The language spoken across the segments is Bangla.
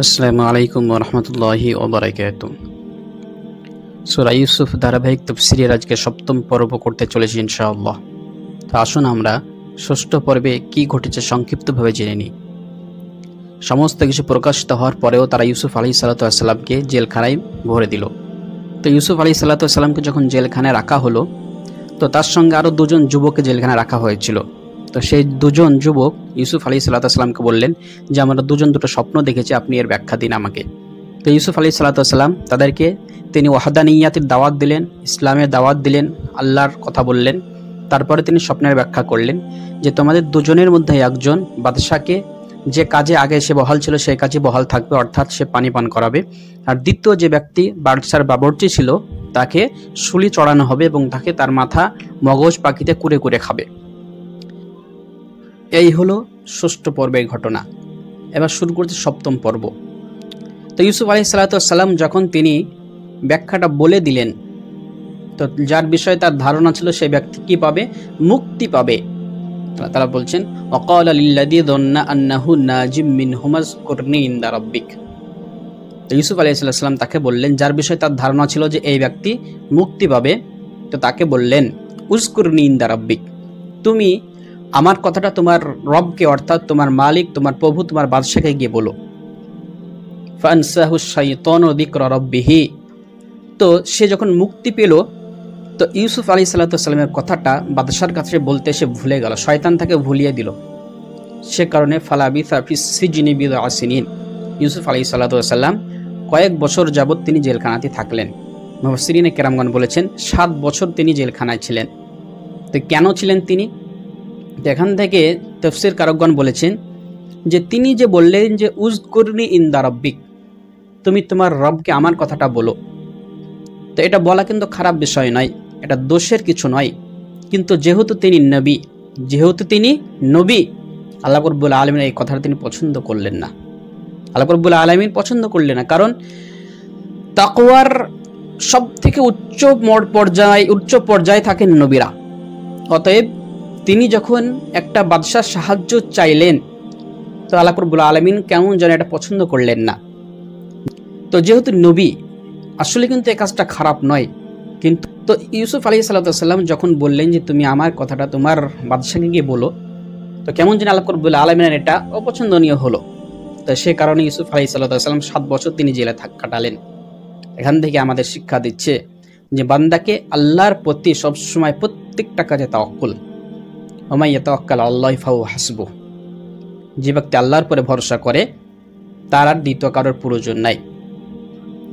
আসসালামু আলাইকুম ওয়া রাহমাতুল্লাহি ওয়া বারাকাতুহু। সূরা ইউসুফ ধারাবাহিক তাফসীরের আজকে সপ্তম পর্ব করতে চলেছি ইনশাআল্লাহ। তো আসুন আমরা ষষ্ঠ পর্বে কি ঘটেছে সংক্ষিপ্তভাবে জেনে নিই। সমস্ত কিছু প্রকাশিত হওয়ার পরেও তারা ইউসুফ আলাইহিস সালাতু ওয়াস সালামকে জেলখানায় ভরে দিল। তো ইউসুফ আলাইহিস সালাতু ওয়াস সালামকে যখন জেলখানায় রাখা হলো, তো তার সঙ্গে আরও দুজন যুবককে জেলখানায় রাখা হয়েছিল। তো সেই দুজন যুবক ইউসুফ আলাইহিস সালাতু ওয়াস সালামকে বললেন যে আমরা দুজন দুটো স্বপ্ন দেখেছি, আপনি এর ব্যাখ্যা দিন আমাকে। তো ইউসুফ আলাইহিস সালাতু ওয়াস সালাম তাদেরকে তিনি ওয়াহদানিয়াতের দাওয়াত দিলেন, ইসলামের দাওয়াত দিলেন, আল্লাহর কথা বললেন। তারপরে তিনি স্বপ্নের ব্যাখ্যা করলেন যে তোমাদের দুজনের মধ্যে একজন বাদশাকে যে কাজে আগে সে বহাল ছিল সেই কাজে বহাল থাকবে, অর্থাৎ সে পানি পান করাবে। আর দ্বিতীয় যে ব্যক্তি বাদশার বাবরচি ছিল তাকে শুলি চড়ানো হবে এবং তাকে তার মাথা মগজ পাখিতে কুরে কুরে খাবে। এই হলো ষষ্ঠ পর্বের ঘটনা। এবার শুরু করছে সপ্তম পর্ব। তো ইউসুফ আলাইহিস সালাতু ওয়াস সালাম যখন তিনি ব্যাখ্যাটা বলে দিলেন, তো যার বিষয়ে তার ধারণা ছিল সেই ব্যক্তি কি পাবে? মুক্তি পাবে। তারা বলছেন ওয়াকালা লিল্লাযী যান্না আন্নাহু নাজিম মিনহুমা যকুরনি ইনদা রাব্বিক। তো ইউসুফ আলাইহিস সালাম তাকে বললেন, যার বিষয়ে তার ধারণা ছিল যে এই ব্যক্তি মুক্তি পাবে, তো তাকে বললেন উযকুরনি ইনদা রাব্বিক, তুমি আমার কথাটা তোমার রবকে, অর্থাৎ তোমার মালিক, তোমার প্রভু, তোমার বাদশাকে গিয়ে বলো। ফানসাহু শাইতানু যিকরা রাব্বিহি। তো সে যখন মুক্তি পেল, তো ইউসুফ আলাইহিস সালাতু ওয়াস সালামের কথাটা বাদশার কাছে বলতে সে ভুলে গেল, শয়তান তাকে ভুলিয়ে দিল। সে কারণে ফালাবিসা ফিস সিজনি বিদআ সিনিন, ইউসুফ আলাইহিস সালাতু ওয়াস সালাম কয়েক বছর যাবত তিনি জেলখানাতে থাকলেন। মুফাসসিরিনে কেরামগণ বলেছেন 7 বছর তিনি জেলখানায় ছিলেন। তো কেন ছিলেন তিনি? এখান থেকে তাফসীর কারকগণ বলেছেন যে তিনি যে বললেন যে উযকুরনি ইনদা রাব্বিক, তুমি তোমার রবকে আমার কথাটা বলো, তো এটা বলা কিন্তু খারাপ বিষয় নয়, এটা দোষের কিছু নয়। কিন্তু যেহেতু তিনি নবী, আল্লাহ রাব্বুল আলামিন এই কথাটা তিনি পছন্দ করলেন না। আল্লাহ রাব্বুল আলামিন পছন্দ করলেন না, কারণ তাকওয়ার সব থেকে উচ্চ পর্যায়ে থাকেন নবীরা। অতএব তিনি যখন একটা বাদশার সাহায্য চাইলেন, তো আল্লাহ রাব্বুল আলামিন কেমন যেন এটা পছন্দ করলেন না। তো যেহেতু নবী, আসলে কিন্তু এই কাজটা খারাপ নয়, কিন্তু তো ইউসুফ আলাইহিস সালাতু ওয়াস সালাম যখন বললেন যে তুমি আমার কথাটা তোমার বাদশাকে গিয়ে বলো, তো কেমন যেন আল্লাহ রাব্বুল আলামিনের এটা অপছন্দনীয় হলো। তো সে কারণে ইউসুফ আলাইহিস সালাতু ওয়াস সালাম 7 বছর তিনি জেলে কাটালেন। এখান থেকে আমাদের শিক্ষা দিচ্ছে যে বান্দাকে আল্লাহর প্রতি সবসময় প্রত্যেকটা কাজে তাওয়াক্কুল, ওয়া মান ইয়াতাওয়াক্কাল আলাল্লাহি ফাহুয়া হাসবুহ, যে ব্যক্তি আল্লাহর পরে ভরসা করে তার আর দ্বিতীয় কারোর প্রয়োজন নাই।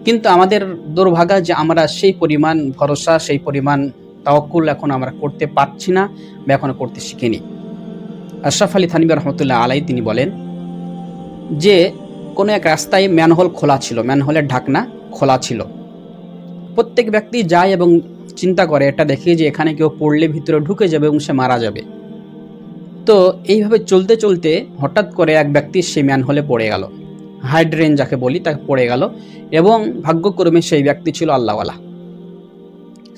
কিন্তু আমাদের দুর্ভাগ্য যে আমরা সেই পরিমাণ ভরসা, সেই পরিমাণ তাওয়াক্কুল এখন আমরা করতে পারছি না বা এখনো করতে শিখিনি। আশরাফ আলী থানভী রহমতুল্লাহ আলাইহি তিনি বলেন যে কোনো এক রাস্তায় ম্যানহোল খোলা ছিল, ম্যানহোলের ঢাকনা খোলা ছিল। প্রত্যেক ব্যক্তি যায় এবং চিন্তা করে এটা দেখে যে এখানে কেউ পড়লে ভিতরে ঢুকে যাবে এবং সে মারা যাবে। তো এইভাবে চলতে চলতে হঠাৎ করে এক ব্যক্তি সেই ম্যানহোলে পড়ে গেল, হাইড্রেন যাকে বলি, তাকে পড়ে গেল। এবং ভাগ্যক্রমে সেই ব্যক্তি ছিল আল্লাহওয়ালা।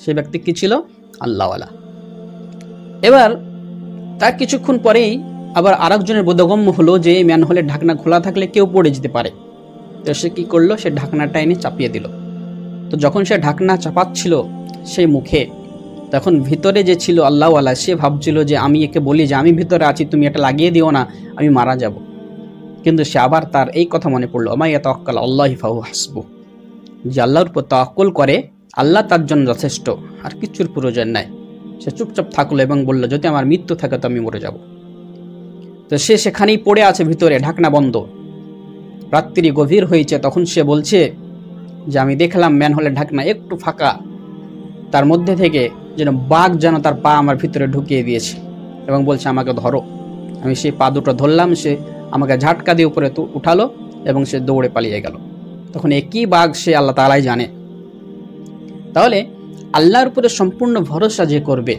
সেই ব্যক্তি কি ছিল? আল্লাহওয়ালা। এবার তার কিছুক্ষণ পরেই আবার আরেকজনের বোধগম্য হলো যে এই ম্যানহোলের ঢাকনা খোলা থাকলে কেউ পড়ে যেতে পারে। তো সে কি করলো? সে ঢাকনাটা এনে চাপিয়ে দিল। তো যখন সে ঢাকনা চাপাচ্ছিল সেই মুখে, তখন ভিতরে যে ছিল আল্লাহওয়ালা সে ভাবছিল যে আমি একে বলি যে আমি ভিতরে আছি, তুমি এটা লাগিয়ে দিও না, আমি মারা যাব। কিন্তু সে আবার তার এই কথা মনে পড়লো, ওয়া মান ইয়াতাওয়াক্কাল আলাল্লাহি ফাহুয়া হাসবুহ, যে আল্লাহর উপর তাওয়াক্কুল করে আল্লাহ তার জন্য যথেষ্ট, আর কিছুর প্রয়োজন নাই। সে চুপচাপ থাকলো এবং বলল যদি আমার মৃত্যু থাকে তো আমি মরে যাব। তো সে সেখানেই পড়ে আছে ভিতরে, ঢাকনা বন্ধ। রাত্রি গভীর হয়েছে, তখন সে বলছে যে আমি দেখলাম ম্যানহোলের ঢাকনা একটু ফাঁকা, তার মধ্যে থেকে যেন বাঘ যেন তার পা আমার ভিতরে ঢুকিয়ে দিয়েছে এবং বলছে আমাকে ধরো। আমি সেই পা দুটো ধরলাম, সে আমাকে ঝাটকা দিয়ে উপরে উঠালো এবং সে দৌড়ে পালিয়ে গেল। তখন একই বাঘ সে আল্লাহ তাআলাই জানে। তাহলে আল্লাহর উপরে সম্পূর্ণ ভরসা যে করবে,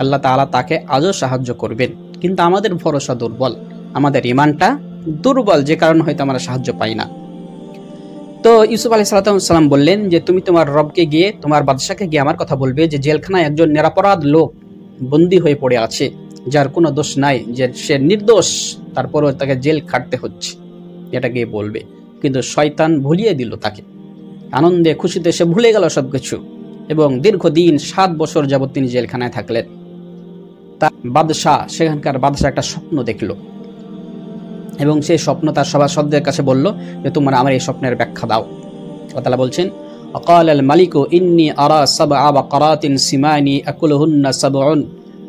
আল্লাহ তাআলা তাকে আজও সাহায্য করবেন। কিন্তু আমাদের ভরসা দুর্বল, আমাদের ঈমানটা দুর্বল, যে কারণে হয়তো আমরা সাহায্য পাই না। তো ইউসুফ আলাইহিস সালাম বললেন যে তুমি তোমার রবকে গিয়ে, তোমার বাদশাকে গিয়ে আমার কথা বলবে যে জেলখানায় একজন নিরপরাধ লোক বন্দী হয়ে পড়ে আছে, যার কোনো দোষ নাই, যে সে নির্দোষ, তারপরও তাকে জেল খাটতে হচ্ছে, এটা গিয়ে বলবে। কিন্তু শয়তান ভুলিয়ে দিল তাকে। আনন্দে খুশিতে সে ভুলে গেল সব কিছু এবং দীর্ঘদিন 7 বছর যাবৎ তিনি জেলখানায় থাকলেন। তার বাদশাহ, সেখানকার বাদশাহ একটা স্বপ্ন দেখল এবং সেই স্বপ্ন তার সভাসদদের কাছে বলল যে তোমরা আমার এই স্বপ্নের ব্যাখ্যা দাও। আল্লাহ তাআলা বলছেন, وقال الملك إني أرى 7 بقرات سمان أكلهن 7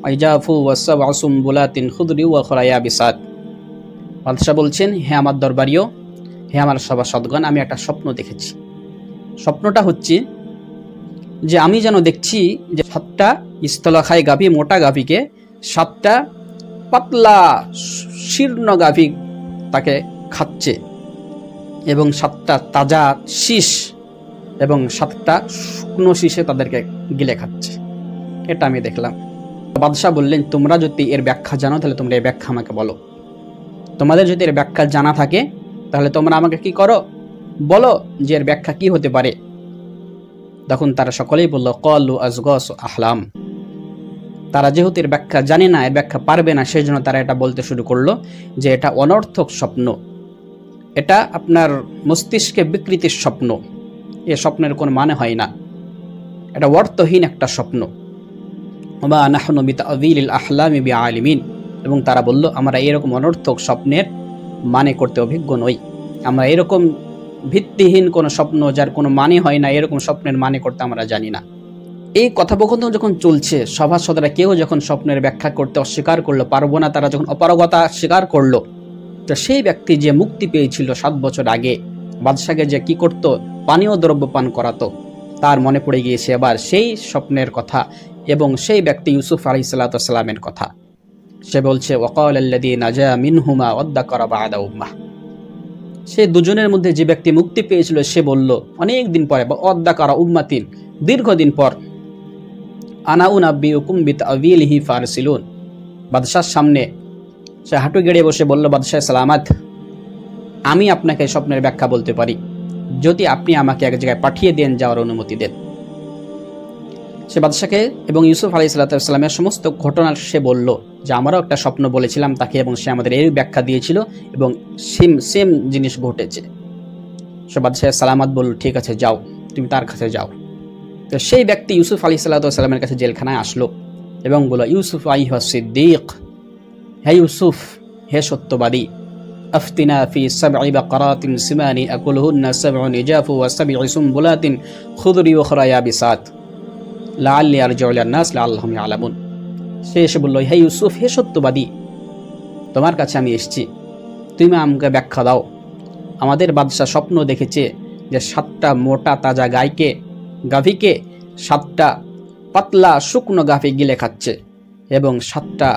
عجاف و7 سنبلات خضر وأخرى يابسات। বাদশাহ বলছেন, হে আমার দরবারীয়, হে আমার সভাসদগণ, আমি একটা স্বপ্ন দেখেছি। স্বপ্নটা হচ্ছে যে আমি যেন দেখছি যে 7টা স্থলখায় গাভী, মোটা গাভীকে 7টা পাতলা শীর্ণ গাভী তাকে খাচ্ছে এবং 7টা তাজা শীষ এবং 7টা শুকনো শীষে তাদেরকে গিলে খাচ্ছে। এটা আমি দেখলাম। বাদশাহ বললেন, তোমরা যদি এর ব্যাখ্যা জানো তাহলে তোমরা এই ব্যাখ্যা আমাকে বলো। তোমাদের যদি এর ব্যাখ্যা জানা থাকে তাহলে তোমরা আমাকে কি করো, বলো যে এর ব্যাখ্যা কি হতে পারে। তখন তারা সকলেই বলল, ক্বালু আযগাসু আহলাম। তারা যেহেতু এর ব্যাখ্যা জানে না, এর ব্যাখ্যা পারবে না, সেই জন্য তারা এটা বলতে শুরু করলো যে এটা অনর্থক স্বপ্ন, এটা আপনার মস্তিষ্কে বিকৃতির স্বপ্ন, এ স্বপ্নের কোনো মানে হয় না, এটা অর্থহীন একটা স্বপ্ন। ওয়া নাহনু বিতা'যীলিল আহলামি বিআলিমিন। এবং তারা বলল, আমরা এরকম অনর্থক স্বপ্নের মানে করতে অভিজ্ঞ নই, আমরা এরকম ভিত্তিহীন কোনো স্বপ্ন যার কোনো মানে হয় না, এরকম স্বপ্নের মানে করতে আমরা জানি না। এই কথোপকথন যখন চলছে, সভাসদরা কেউ যখন স্বপ্নের ব্যাখ্যা করতে অস্বীকার করলো, পারবো না, তারা যখন অপারগতা স্বীকার করলো, তো সেই ব্যক্তি যে মুক্তি পেয়েছিল 7 বছর আগে, বাদশাকে যে কি করত, পানীয় দ্রব্য পান করাতো, তার মনে পড়ে গিয়েছে এবার সেই স্বপ্নের কথা এবং সেই ব্যক্তি ইউসুফ আলাইহিস সালামের কথা। সে বলছে, ওয়াকালাল্লাযী নাজা মিনহুমা ওয়াদ্দাকারা বা'দা উম্মাহ। সে দুজনের মধ্যে যে ব্যক্তি মুক্তি পেয়েছিল সে বলল অনেক দিন পরে, ওয়াদ্দাকারা উম্মাতিন, দীর্ঘদিন পর, আনা উনাব্বিউকুম বিতা'যীলিহি ফারসিলুন। বাদশার সামনে সে হাঁটু গেড়ে বসে বলল, বাদশাহ সালামাত, আমি আপনাকে স্বপ্নের ব্যাখ্যা বলতে পারি যদি আপনি আমাকে এক জায়গায় পাঠিয়ে দেন, যাওয়ার অনুমতি দেন। সে বাদশাকে এবং ইউসুফ আলাইহিস সালামের সমস্ত ঘটনা সে বলল যে আমারও একটা স্বপ্ন বলেছিলাম তাকে এবং সে আমাদের এই ব্যাখ্যা দিয়েছিল এবং সেম জিনিস ঘটেছে। সে বাদশাহ সালামাত বলল, ঠিক আছে, যাও, তুমি তার কাছে যাও। তো সেই ব্যক্তি ইউসুফ আলাইহিস সালামের কাছে জেলখানায় আসলো এবং বলল, ইউসুফ আইয়ুহাস সিদ্দিক, হে ইউসুফ, হে সত্যবাদী, আফতিনা ফি 7 বাকারাতিন সিমানি আকুলহুন্না 7 ইজাফু ওয়া 7 সুনবুলাতিন খুদরি ওয়া উখরা ইয়াবিসাত লাআল্লি আরজিউ ইলান নাস লাআল্লাহুম ইয়ালামুন। সে এসে বলল, হে ইউসুফ, হে সত্যবাদী, তোমার কাছে আমি এসেছি, তুমি আমাকে ব্যাখ্যা দাও। আমাদের বাদশাহ স্বপ্ন দেখেছে যে 7টা মোটা তাজা গাভীকে 7টা পাতলা শুকনো গাভী গিলে খাচ্ছে এবং 7টা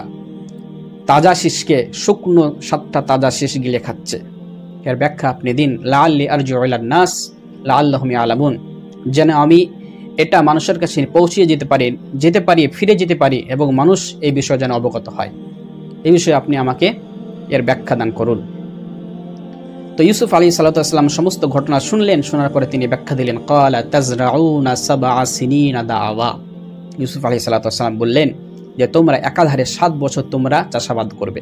তাজা শীষকে শুকনো 7টা তাজা শীষ গিলে খাচ্ছে। এর ব্যাখ্যা আপনি দিন। লাআল্লি আরজিউ ইলান নাস লাআল্লাহুম ইয়ালামুন, যেন আমি এটা মানুষের কাছে পৌঁছিয়ে যেতে পারি, ফিরে যেতে পারি এবং মানুষ এই বিষয়ে যেন অবগত হয়। এই বিষয়ে আপনি আমাকে এর ব্যাখ্যা দান করুন। তো ইউসুফ আলাইহিস সালাম সমস্ত ঘটনা শুনলেন, শোনার পরে তিনি ব্যাখ্যা দিলেন। ক্বালা তাজরাউনা 7 সিনিনা দাওয়া। ইউসুফ আলাইহিস সালাম বললেন যে তোমরা একাধারে 7 বছর তোমরা চাষাবাদ করবে,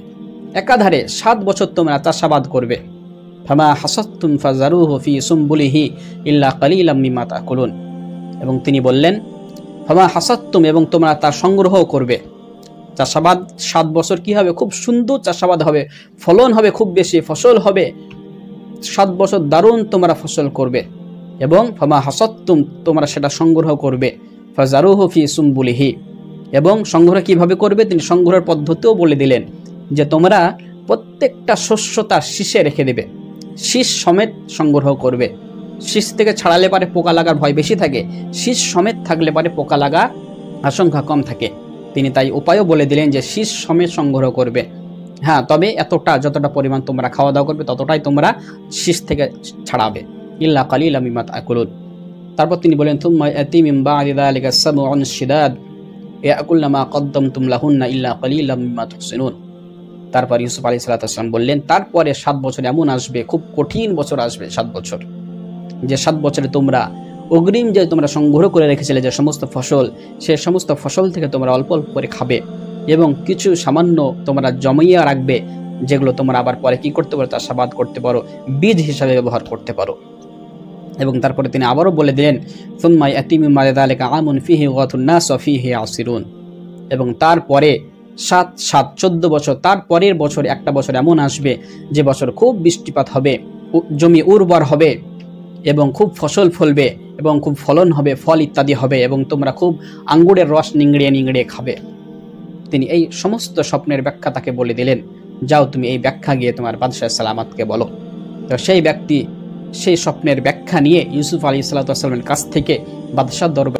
একাধারে 7 বছর তোমরা চাষাবাদ করবে। ফামা হাসাদতুম ফাজারুহু ফি সুমবুলিহি ইল্লা কালিলাম মিম্মা তাকুলুন। এবং তিনি বললেন, ফামা হাসাদতুম, এবং তোমরা তা সংগ্রহ করবে। চাষাবাদ 7 বছর কি হবে, খুব সুন্দর চাষাবাদ হবে, ফলন হবে, খুব বেশি ফসল হবে, 7 বছর দারুণ তোমরা ফসল করবে। এবং ফামা হাসাদতুম, তোমরা সেটা সংগ্রহ করবে, ফাজারুহু ফি সুমবুলিহি, এবং সংগ্রহ কিভাবে করবে তিনি সংগ্রহের পদ্ধতিও বলে দিলেন যে তোমরা প্রত্যেকটা শস্য তার শীষে রেখে দেবে, শীষ সমেত সংগ্রহ করবে। শীষ থেকে ছাড়ালে পারে পোকা লাগার ভয় বেশি থাকে, শীষ সমেত থাকলে পারে পোকা লাগা আশঙ্কা কম থাকে। তিনি তাই উপায়ও বলে দিলেন যে শীষ সমেত সংগ্রহ করবে। হ্যাঁ, তবে যতটা পরিমাণ তোমরা খাওয়া দাওয়া করবে ততটাই তোমরা শীষ থেকে ছাড়াবে। ইল্লা কালিলাম মিম্মা তাকুলুন। তারপর তিনি বলেন, থুম্মা ইয়াতি মিন বা'দি যালিকা সাবউন শিদাদ ইয়াকুলনা মা কদ্দামতুম লাহুন্না ইল্লা কালিলাম মিম্মা তুহসিনুন। তারপর ইউসুফ আলাইহিস সালাম বললেন, তারপরে 7 বছর এমন আসবে, খুব কঠিন বছর আসবে 7 বছর, যে 7 বছরে তোমরা অগ্রিম যে তোমরা সংগ্রহ করে রেখেছিলে যে সমস্ত ফসল, সে সমস্ত ফসল থেকে তোমরা অল্প অল্প করে খাবে এবং কিছু সামান্য তোমরা জমিয়ে রাখবে, যেগুলো তোমরা আবার পরে কি করতে পারো, চাষাবাদ করতে পারো, বীজ হিসাবে ব্যবহার করতে পারো। এবং তারপরে তিনি আবারও বলে দিলেন সুম্মা ইয়াতি মিন বা'দি যালিকা আমুন ফীহি ইয়াগাথুন নাস ওয়া ফীহি ইয়াসিরুন, এবং তারপরে 14 বছর, তার পরের বছর একটা বছর এমন আসবে যে বছর খুব বৃষ্টিপাত হবে, জমি উর্বর হবে এবং খুব ফসল ফলবে এবং খুব ফলন হবে, ফল ইত্যাদি হবে এবং তোমরা খুব আঙ্গুরের রস নিংড়িয়ে নিংড়িয়ে খাবে। তিনি এই সমস্ত স্বপ্নের ব্যাখ্যা তাকে বলে দিলেন, যাও তুমি এই ব্যাখ্যা গিয়ে তোমার বাদশাহ সালামাতকে বলো। তো সেই ব্যক্তি সেই স্বপ্নের ব্যাখ্যা নিয়ে ইউসুফ আলাইহিস সালামের কাছ থেকে বাদশাহ দরবার